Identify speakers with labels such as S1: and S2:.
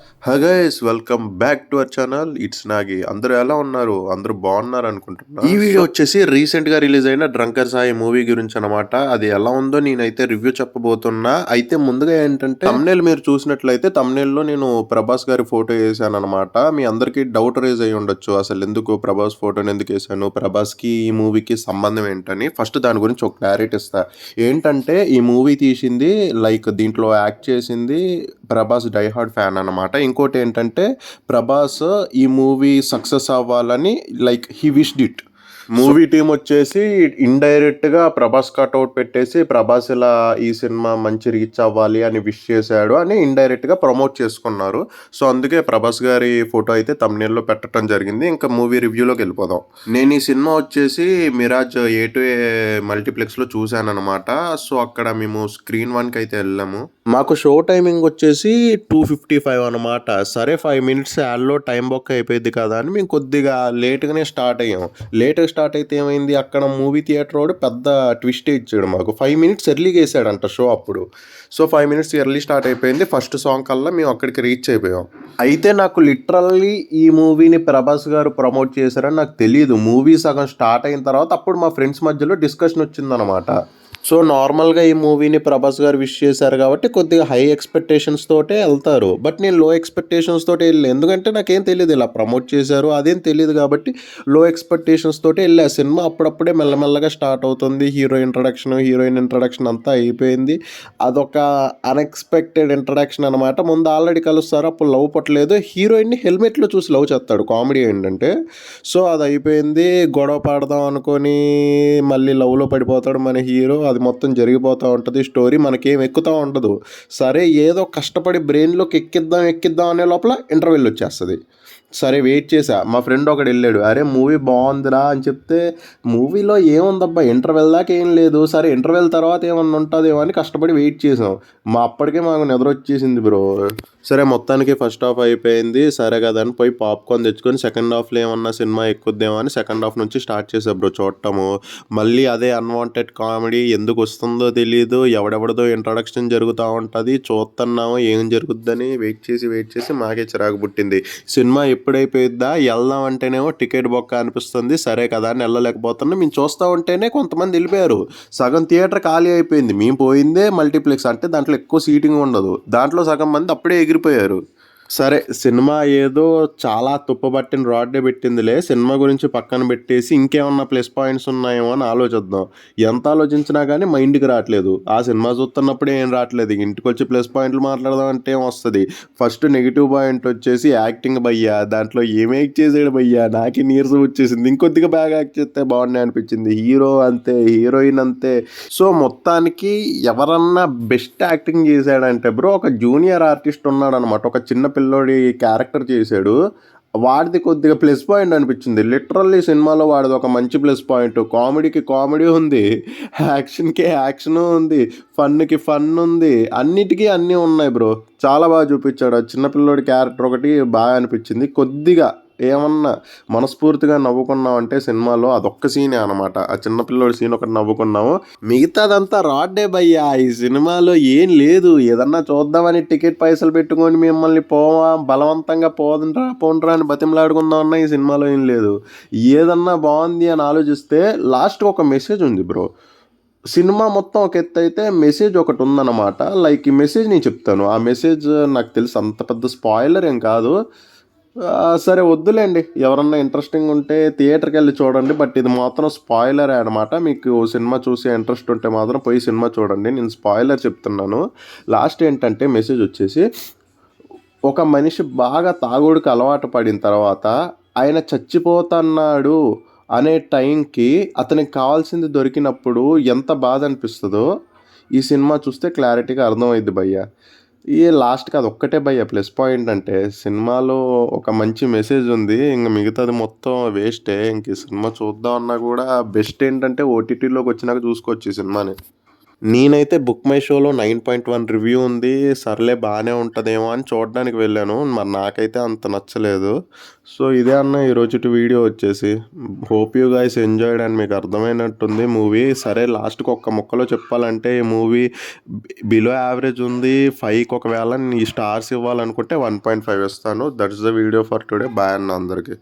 S1: Hi guys, welcome back to our channel. It's Nagi. అందరూ ఎలా ఉన్నారు? అందరూ బాగున్నారు అనుకుంటున్నా. ఈ వీడియో వచ్చేసి రీసెంట్ గా రిలీజ్ అయిన డ్రంకర్ సాయి మూవీ గురించి అనమాట. అది ఎలా ఉందో నేనైతే రివ్యూ చెప్పబోతున్నా. అయితే ముందుగా ఏంటంటే తమ్నేల్ మీరు చూసినట్లయితే తమ్నేల్ లో నేను ప్రభాస్ గారి ఫోటో వేసాను అనమాట. మీ అందరికి డౌట్ రేజ్ అయి ఉండొచ్చు, అసలు ఎందుకు ప్రభాస్ ఫోటోని ఎందుకు వేసాను, ప్రభాస్ కి ఈ మూవీకి సంబంధం ఏంటని. ఫస్ట్ దాని గురించి ఒక క్లారిటీ ఇస్తా. ఏంటంటే ఈ మూవీ తీసింది దీంట్లో యాక్ట్ చేసింది ప్రభాస్ డైహార్డ్ ఫ్యాన్ అనమాట. ఇంకోటి ఏంటంటే ప్రభాస్ ఈ మూవీ సక్సెస్ అవ్వాలని he wished it. Movie team వచ్చేసి ఇండైరెక్ట్ గా ప్రభాస్ కట్అవుట్ పెట్టేసి ప్రభాస్ ఇలా ఈ సినిమా మంచి రీచ్ అవ్వాలి అని విష్ చేశాడు అని ఇండైరెక్ట్ గా ప్రమోట్ చేసుకున్నారు. సో అందుకే ప్రభాస్ గారి ఫోటో అయితే తమ్నేల్ లో పెట్టడం జరిగింది. ఇంకా మూవీ రివ్యూలోకి వెళ్ళిపోదాం. నేను ఈ సినిమా వచ్చేసి మిరాజ్ A2A మల్టీప్లెక్స్ లో చూశాను అనమాట. సో అక్కడ మేము స్క్రీన్ 1 కి అయితే వెళ్ళాము. మాకు షో టైమింగ్ వచ్చేసి 2:55 అనమాట. సరే 5 మినిట్స్ యాడ్లో టైం బొక్క అయిపోయింది కదా అని మేము కొద్దిగా లేట్గానే స్టార్ట్ అయ్యాం. లేట్గా స్టార్ట్ అయితే ఏమైంది, అక్కడ మూవీ థియేటర్ వాడు పెద్ద ట్విస్ట్ ఇచ్చాడు. మాకు 5 మినిట్స్ ఎర్లీగా వేసాడంట షో అప్పుడు. సో 5 మినిట్స్ ఎర్లీ స్టార్ట్ అయిపోయింది. ఫస్ట్ సాంగ్ కల్లా మేము అక్కడికి రీచ్ అయిపోయాం. అయితే నాకు లిటరల్లీ ఈ మూవీని ప్రభాస్ గారు ప్రమోట్ చేశారని నాకు తెలియదు. మూవీ సగం స్టార్ట్ అయిన తర్వాత అప్పుడు మా ఫ్రెండ్స్ మధ్యలో డిస్కషన్ వచ్చిందనమాట. సో నార్మల్గా ఈ మూవీని ప్రభాస్ గారు విష్ చేశారు కాబట్టి కొద్దిగా హై ఎక్స్పెక్టేషన్స్ తోటే వెళ్తారు. బట్ నేను లో ఎక్స్పెక్టేషన్స్ తోటే వెళ్ళి, ఎందుకంటే నాకేం తెలియదు ఇలా ప్రమోట్ చేశారు అదేం తెలియదు కాబట్టి లో ఎక్స్పెక్టేషన్స్ తోటే వెళ్ళి. ఆ సినిమా అప్పుడప్పుడే మెల్లమెల్లగా స్టార్ట్ అవుతుంది. హీరోయిన్ ఇంట్రడక్షన్ అంతా అయిపోయింది. అదొక అన్ఎక్స్పెక్టెడ్ ఇంట్రడక్షన్ అనమాట. ముందు ఆల్రెడీ కలుస్తారు, అప్పుడు లవ్ పట్టలేదు. హీరోయిన్ని హెల్మెట్లో చూసి లవ్ చేస్తాడు. కామెడీ ఏంటంటే, సో అది అయిపోయింది. గొడవ పడదాం అనుకొని మళ్ళీ లవ్లో పడిపోతాడు మన హీరో. అది మొత్తం జరిగిపోతూ ఉంటుంది స్టోరీ. మనకేం ఎక్కుతూ ఉండదు. సరే ఏదో కష్టపడి బ్రెయిన్లోకి ఎక్కిద్దాం అనే లోపల ఇంటర్వెల్ వచ్చేస్తుంది. సరే వెయిట్ చేసా. మా ఫ్రెండ్ ఒకడు వెళ్ళాడు, అరే మూవీ బాగుందిరా అని చెప్తే మూవీలో ఏముందబ్బా ఇంటర్వెల్ దాకా ఏం లేదు. సరే ఇంటర్వెల్ తర్వాత ఏమన్నా ఉంటుందేమో అని కష్టపడి వెయిట్ చేసాం. అప్పటికే మాకు నిద్ర వచ్చేసింది బ్రో. సరే మొత్తానికి ఫస్ట్ హాఫ్ అయిపోయింది. సరే కదా అని పోయి పాప్కార్న్ తెచ్చుకొని సెకండ్ హాఫ్లో ఏమన్నా సినిమా ఎక్కుద్దేమో అని సెకండ్ హాఫ్ నుంచి స్టార్ట్ చేసా బ్రో చూడటము. మళ్ళీ అదే అన్వాంటెడ్ కామెడీ, ఎందుకు వస్తుందో తెలియదు, ఎవడెవడదో ఇంట్రడక్షన్ జరుగుతూ ఉంటుంది. చూస్తున్నాము ఏం జరుగుద్దని వెయిట్ చేసి మాకే చిరాకు పుట్టింది. సినిమా ఎప్పుడైపోయిద్దా వెళ్దాం అంటేనేమో టికెట్ బొక్క అనిపిస్తుంది. సరే కదా అని వెళ్ళలేకపోతున్నాం. మేము చూస్తూ ఉంటేనే కొంతమంది వెళ్ళిపోయారు. సగం థియేటర్ ఖాళీ అయిపోయింది. మేము పోయిందే మల్టీప్లెక్స్, అంటే దాంట్లో ఎక్కువ సీటింగ్ ఉండదు. దాంట్లో సగం మంది అప్పుడే ఎగిరిపోయారు. సరే సినిమా ఏదో చాలా తుప్పబట్టిన రాడ్డే పెట్టిందిలే, సినిమా గురించి పక్కన పెట్టేసి ఇంకేమన్నా ప్లస్ పాయింట్స్ ఉన్నాయేమో అని ఆలోచిద్దాం. ఎంత ఆలోచించినా కానీ మైండ్కి రావట్లేదు. ఆ సినిమా చూస్తున్నప్పుడే ఏం రావట్లేదు. ఇంటికి వచ్చి ప్లస్ పాయింట్లు మాట్లాడదాం అంటే ఏం వస్తుంది. ఫస్ట్ నెగిటివ్ పాయింట్ వచ్చేసి యాక్టింగ్ భయ్యా. దాంట్లో ఏం యాక్ట్ చేసాడు భయ్యా, నాకే నీరసం వచ్చేసింది. ఇంకొద్దిగా బాగా యాక్ట్ చేస్తే బాగున్నాయి అనిపించింది. హీరో అంతే, హీరోయిన్ అంతే. సో మొత్తానికి ఎవరన్నా బెస్ట్ యాక్టింగ్ చేశాడంటే బ్రో ఒక జూనియర్ ఆర్టిస్ట్ ఉన్నాడు అనమాట. ఒక చిన్న పిల్లోడి క్యారెక్టర్ చేశాడు. వాడిది కొద్దిగా ప్లస్ పాయింట్ అనిపించింది. లిటరల్లీ సినిమాలో వాడిది ఒక మంచి ప్లస్ పాయింట్. కామెడీకి కామెడీ ఉంది, యాక్షన్కి యాక్షన్ ఉంది, ఫన్కి ఫన్ ఉంది, అన్నిటికీ అన్నీ ఉన్నాయి బ్రో. చాలా బాగా చూపించాడు. ఆ చిన్నపిల్లోడి క్యారెక్టర్ ఒకటి బాగా అనిపించింది. కొద్దిగా ఏమన్నా మనస్ఫూర్తిగా నవ్వుకున్నామంటే సినిమాలో అదొక్క సీనే అనమాట. ఆ చిన్నపిల్లోడి సీన్ ఒకటి నవ్వుకున్నాము. మిగతాదంతా రాడ్డే భయ్యా. ఈ సినిమాలో ఏం లేదు. ఏదన్నా చూద్దామని టికెట్ పైసలు పెట్టుకొని మిమ్మల్ని బలవంతంగా పోండ్రా అని బతిమలాడుకుందామన్నా ఈ సినిమాలో ఏం లేదు. ఏదన్నా బాగుంది అని ఆలోచిస్తే లాస్ట్ ఒక మెసేజ్ ఉంది బ్రో. సినిమా మొత్తం ఒక ఎత్తు అయితే మెసేజ్ ఒకటి ఉందన్నమాట. ఈ మెసేజ్ నేను చెప్తాను. ఆ మెసేజ్ నాకు తెలిసి అంత పెద్ద స్పాయిలర్ ఏం కాదు. సరే వద్దులేండి, ఎవరన్నా ఇంట్రెస్టింగ్ ఉంటే థియేటర్కి వెళ్ళి చూడండి. బట్ ఇది మాత్రం స్పాయిలరే అనమాట. మీకు సినిమా చూసే ఇంట్రెస్ట్ ఉంటే మాత్రం పోయి సినిమా చూడండి. నేను స్పాయిలర్ చెప్తున్నాను. లాస్ట్ ఏంటంటే మెసేజ్ వచ్చేసి, ఒక మనిషి బాగా తాగుడికి అలవాటు పడిన తర్వాత ఆయన చచ్చిపోతున్నాడు అనే టైంకి అతనికి కావాల్సింది దొరికినప్పుడు ఎంత బాధ అనిపిస్తుందో ఈ సినిమా చూస్తే క్లారిటీగా అర్థమైద్ది భయ్య. ఈ లాస్ట్కి అది ఒక్కటే భయ్య ప్లస్ పాయింట్. అంటే సినిమాలో ఒక మంచి మెసేజ్ ఉంది. ఇంక మిగతాది మొత్తం వేస్టే. ఇంక ఈ సినిమా చూద్దాం అన్నా కూడా బెస్ట్ ఏంటంటే ఓటీటీలోకి వచ్చినాక చూసుకోవచ్చు ఈ సినిమాని. నేనైతే బుక్ మై షోలో 9.1 రివ్యూ ఉంది. సర్లే బానే ఉంటదేమో అని చూడడానికి వెళ్ళాను. మరి నాకైతే అంత నచ్చలేదు. సో, ఇదే అన్న ఈ రోజుటి వీడియో వచ్చేసి. Hope you guys enjoyed and మీకు అర్థమైనట్టుంది మూవీ. సరే లాస్ట్‌కి ఒక్క ముక్కలో చెప్పాలంటే ఈ మూవీ బిలో యావరేజ్ ఉంది. 5కి ఒకవేళ నీ స్టార్స్ ఇవ్వాలనుకుంటే 1.5 ఇస్తాను. That's the video for today. Bye అన్న అందరికి.